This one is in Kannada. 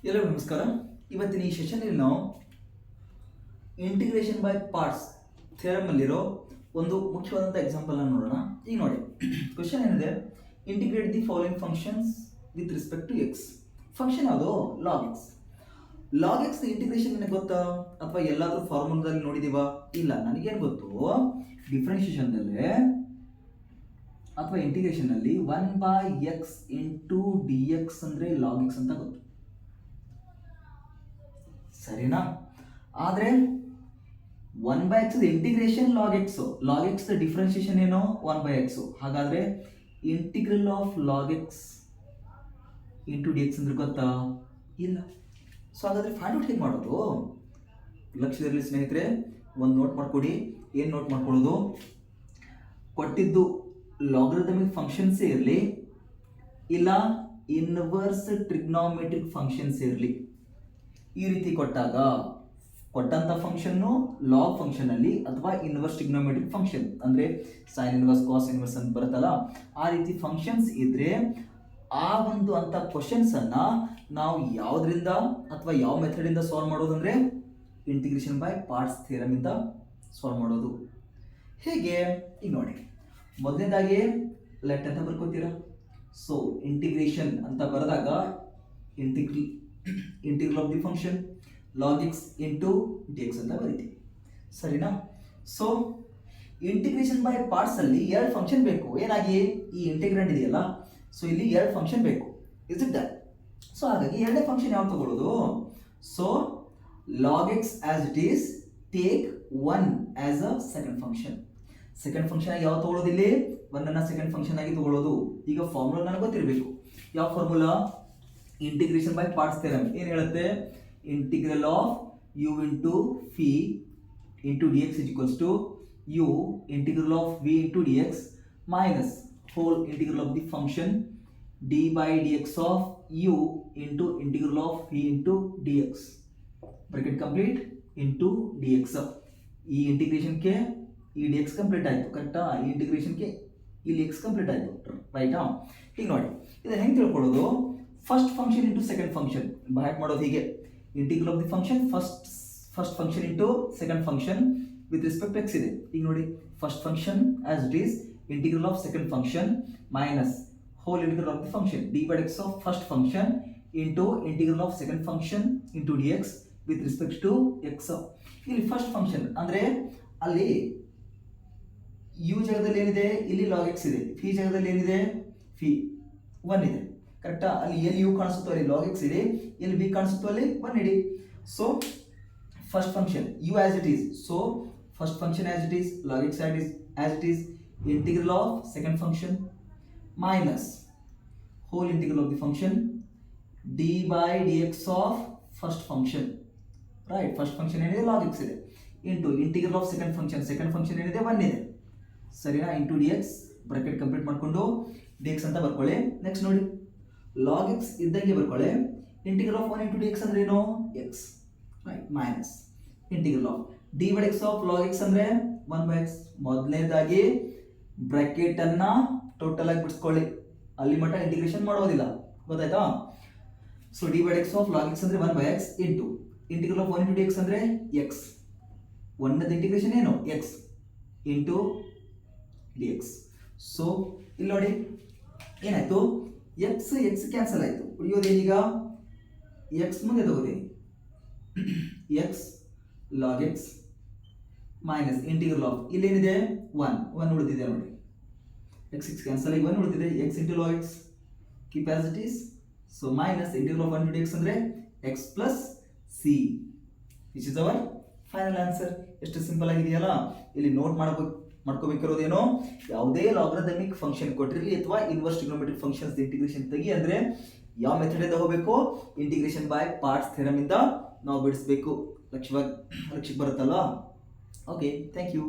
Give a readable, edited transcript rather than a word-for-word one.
ಎಲ್ಲರಿಗೂ ನಮಸ್ಕಾರ. ಇವತ್ತಿನ ಈ ಸೆಷನಲ್ಲಿ ನಾವು ಇಂಟಿಗ್ರೇಷನ್ ಬೈ ಪಾರ್ಟ್ಸ್ ಥಿಯರಮ್ ಅಲ್ಲಿರೋ ಒಂದು ಮುಖ್ಯವಾದಂಥ ಎಕ್ಸಾಂಪಲ್ ಅನ್ನು ನೋಡೋಣ. ಈಗ ನೋಡಿ, ಕ್ವಶನ್ ಏನಿದೆ, integrate the following functions with respect to x. Function ಯಾವುದು? Log x. Log x integration ನನಗೆ ಗೊತ್ತಾ ಅಥವಾ ಎಲ್ಲಾದರೂ ಫಾರ್ಮುಲಾದಲ್ಲಿ ನೋಡಿದೀವಾ? ಇಲ್ಲ, ನನಗೇನು ಗೊತ್ತು, ಡಿಫ್ರೆನ್ಷಿಯೇಷನ್ದಲ್ಲೇ ಅಥವಾ ಇಂಟಿಗ್ರೇಷನಲ್ಲಿ 1/x ಇಂಟು ಡಿ ಎಕ್ಸ್ ಅಂದರೆ ಲಾಗ್ ಎಕ್ಸ್ ಅಂತ ಗೊತ್ತು, ಸರಿನಾ? ಆದರೆ 1/x integration log X differentiation ಏನೋ 1/x. ಹಾಗಾದರೆ integral of log X into d X ಅಂದ್ರೆ ಗೊತ್ತಾ? ಇಲ್ಲ. ಸೊ ಹಾಗಾದರೆ ಫೈಂಡ್ ಔಟ್ ಹೇಗೆ ಮಾಡೋದು? ಲಕ್ಷ್ಯದಲ್ಲಿ ಸ್ನೇಹಿತರೆ ಒಂದು ನೋಟ್ ಮಾಡ್ಕೊಡಿ. ಏನು ನೋಟ್ ಮಾಡ್ಕೊಳ್ಳೋದು? ಕೊಟ್ಟಿದ್ದು ಲಾಗರಿಥಮಿಕ್ ಫಂಕ್ಷನ್ಸ್ ಇರಲಿ ಇಲ್ಲ ಇನ್ವರ್ಸ್ ಟ್ರಿಗ್ನೋಮೆಟ್ರಿಕ್ ಫಂಕ್ಷನ್ಸ್ ಇರಲಿ, ಈ ರೀತಿ ಕೊಟ್ಟಂಥ ಫಂಕ್ಷನ್ನು ಲಾಗ್ ಫಂಕ್ಷನಲ್ಲಿ ಅಥವಾ ಇನ್ವರ್ಸ್ ಟ್ರಿಗ್ನೋಮೆಟ್ರಿಕ್ ಫಂಕ್ಷನ್ ಅಂದರೆ ಸೈನ್ ಇನ್ವರ್ಸ್ ಕಾಸ್ ಇನ್ವರ್ಸ್ ಅಂತ ಬರುತ್ತಲ್ಲ, ಆ ರೀತಿ ಫಂಕ್ಷನ್ಸ್ ಇದ್ದರೆ ಆ ಒಂದು ಅಂಥ ಕ್ವಶನ್ಸನ್ನು ನಾವು ಯಾವುದರಿಂದ ಅಥವಾ ಯಾವ ಮೆಥಡಿಂದ ಸಾಲ್ವ್ ಮಾಡೋದು ಅಂದರೆ ಇಂಟಿಗ್ರೇಷನ್ ಬೈ ಪಾರ್ಟ್ಸ್ ಥಿಯರಮಿಂದ ಸಾಲ್ವ್ ಮಾಡೋದು. ಹೇಗೆ? ಈಗ ನೋಡಿ, ಮೊದಲನೇದಾಗಿ ಲೆಟ್ ಅಂತ ಬರ್ಕೋತೀರಾ. ಸೊ ಇಂಟಿಗ್ರೇಷನ್ ಅಂತ ಬರೆದಾಗ integral of the function log X into d x ಅಂತ ಬರೀತೀವಿ, ಸರಿನಾ? ಸೊ ಇಂಟಿಗ್ರೇಷನ್ ಬೈ ಪಾರ್ಟ್ಸ್ ಅಲ್ಲಿ ಎರಡು ಫಂಕ್ಷನ್ ಬೇಕು. ಏನಾಗಿ? ಈ ಇಂಟಿಗ್ರೆಂಡ್ ಇದೆಯಲ್ಲ, ಸೊ ಇಲ್ಲಿ ಎರಡು ಫಂಕ್ಷನ್ ಬೇಕು. Is it that? ಸೊ ಹಾಗಾಗಿ ಎರಡನೇ ಫಂಕ್ಷನ್ ಯಾವ್ದು ತಗೊಳ್ಳೋದು? So log x as it is, take 1 as a second function. Second function ಆಗಿ ಯಾವ್ದು ತಗೊಳ್ಳೋದು? ಇಲ್ಲಿ 1 ಅನ್ನ ಸೆಕೆಂಡ್ ಫಂಕ್ಷನ್ ಆಗಿ ತಗೊಳ್ಳೋದು. ಈಗ ಫಾರ್ಮುಲಾ ನನಗೆ ಗೊತ್ತಿರಬೇಕು. ಯಾವ formula? Integration by parts theorem ಏನು ಹೇಳುತ್ತೆ? Integral of u into phi into d x is equals to u integral of v into d x minus whole integral of the function d by d x of u into integral of v into d x bracket complete into d x. ಈ ಇಂಟಿಗ್ರೇಷನ್ಗೆ ಈ ಡಿ ಎಕ್ಸ್ ಕಂಪ್ಲೀಟ್ ಆಯಿತು, ಕರೆಕ್ಟಾ? ಈ ಇಂಟಿಗ್ರೇಷನ್ಗೆ ಇಲ್ಲಿ ಎಕ್ಸ್ ಕಂಪ್ಲೀಟ್ ಆಯಿತು, ರೈಟಾ? ಈಗ ನೋಡಿ, ಇದನ್ನು ಹೆಂಗೆ ತಿಳ್ಕೊಳ್ಳೋದು? First function into second function ಬೈಟ್ ಮಾಡೋದು ಹೀಗೆ. Integral of the function first function into second function with respect x ಇದೆ. ಈಗ ನೋಡಿ, first function as it is integral of second function minus whole integral of the function d by x of first function into integral of second function into d x with respect to x. ಇಲ್ಲಿ ಫಸ್ಟ್ ಫಂಕ್ಷನ್ ಅಂದರೆ ಅಲ್ಲಿ ಯು ಜಾಗದಲ್ಲಿ ಏನಿದೆ? ಇಲ್ಲಿ ಲಾಗ್ ಎಕ್ಸ್ ಇದೆ. ಫಿ ಜಾಗದಲ್ಲಿ ಏನಿದೆ? ಫಿ 1 ಇದೆ, ಕರೆಕ್ಟಾ? ಅಲ್ಲಿ ಎಲ್ಲಿ ಯು ಕಾಣಿಸುತ್ತೋ ಅಲ್ಲಿ ಲಾಗ್ ಎಕ್ಸ್ ಇದೆ, ಎಲ್ಲಿ ಬಿ ಕಾಣಿಸುತ್ತೋ ಅಲ್ಲಿ 1 ಇಡಿ. So first function you as it is, so first function as it is, log x as it is, integral of second function minus whole integral of the function d by d x of first function, right? First function ಏನಿದೆ? ಲಾಗ್ ಎಕ್ಸ್ ಇದೆ, into integral of second function ಏನಿದೆ? 1 ಇದೆ, ಸರಿನಾ? Into d x bracket complete ಮಾಡಿಕೊಂಡು ಡಿ ಎಕ್ಸ್ ಅಂತ ಬರ್ಕೊಳ್ಳಿ. ನೆಕ್ಸ್ಟ್ ನೋಡಿ, ಲಾಗ್ ಎಕ್ಸ್ ಇದ್ದಂಗೆ ಬರ್ಕೊಳ್ಳಿ. Integral of 1 into d X ಅಂದ್ರೆ ಏನು? X, right? Minus integral of D by x of log X ಅಂದ್ರೆ 1/x. ಮೊದಲನೇದಾಗಿ ಬ್ರಾಕೆಟ್ ಅನ್ನ ಟೋಟಲ್ ಆಗಿ ಬಿಡಿಸ್ಕೊಳ್ಳಿ, ಅಲ್ಲಿ ಮಟ್ಟ ಇಂಟಿಗ್ರೇಷನ್ ಮಾಡೋದಿಲ್ಲ, ಗೊತ್ತಾಯ್ತಾ? So D by x of log X ಅಂದ್ರೆ 1/x into integral of 1 into d X ಅಂದ್ರೆ ಎಕ್ಸ್. 1ದ ಇಂಟಿಗ್ರೇಷನ್ ಏನು? X into d X. So ಇಲ್ಲಿ ನೋಡಿ ಏನಾಯ್ತು? ಎಕ್ಸ್ ಕ್ಯಾನ್ಸಲ್ ಆಯಿತು. ಉಳಿಯೋದೇನೀಗ? ಎಕ್ಸ್ ಮುಂದೆ ತಗೋತೀನಿ, x log x minus integral of ಇಲ್ಲೇನಿದೆ? 1 ಉಳಿದಿದೆ ನೋಡಿ. ಎಕ್ಸ್ ಕ್ಯಾನ್ಸಲ್ ಆಗಿ 1 ಉಳಿದಿದೆ, x into log x keep as it is. So minus integral of 1 into x ಅಂದರೆ x plus c, which is our final answer. ಎಷ್ಟು ಸಿಂಪಲ್ ಆಗಿದೆಯಲ್ಲ? ಇಲ್ಲಿ ನೋಟ್ ಮಾಡ್ಕೋಬೇಕಿರೋದೇನೋ, ಯಾವುದೇ ಲಾಗರಿಥಮಿಕ್ ಫಂಕ್ಷನ್ ಕೊಟ್ಟಿರಲಿ ಅಥವಾ ಇನ್ವರ್ಸ್ ಟ್ರಿಗ್ನೋಮೆಟ್ರಿಕ್ ಫಂಕ್ಷನ್ಸ್ ಇಂಟಿಗ್ರೇಷನ್ ತೆಗಿ ಅಂದರೆ ಯಾವ ಮೆಥಡ್ ಹೋಗಬೇಕು? ಇಂಟಿಗ್ರೇಷನ್ ಬೈ ಪಾರ್ಟ್ಸ್ ಥಿಯರಮ್ ಇಂದ ನಾವು ಬಿಡಿಸ್ಬೇಕು. ಲಕ್ಷ್ಯಕ್ಕೆ ಬರುತ್ತಲ್ವಾ? Okay, thank you.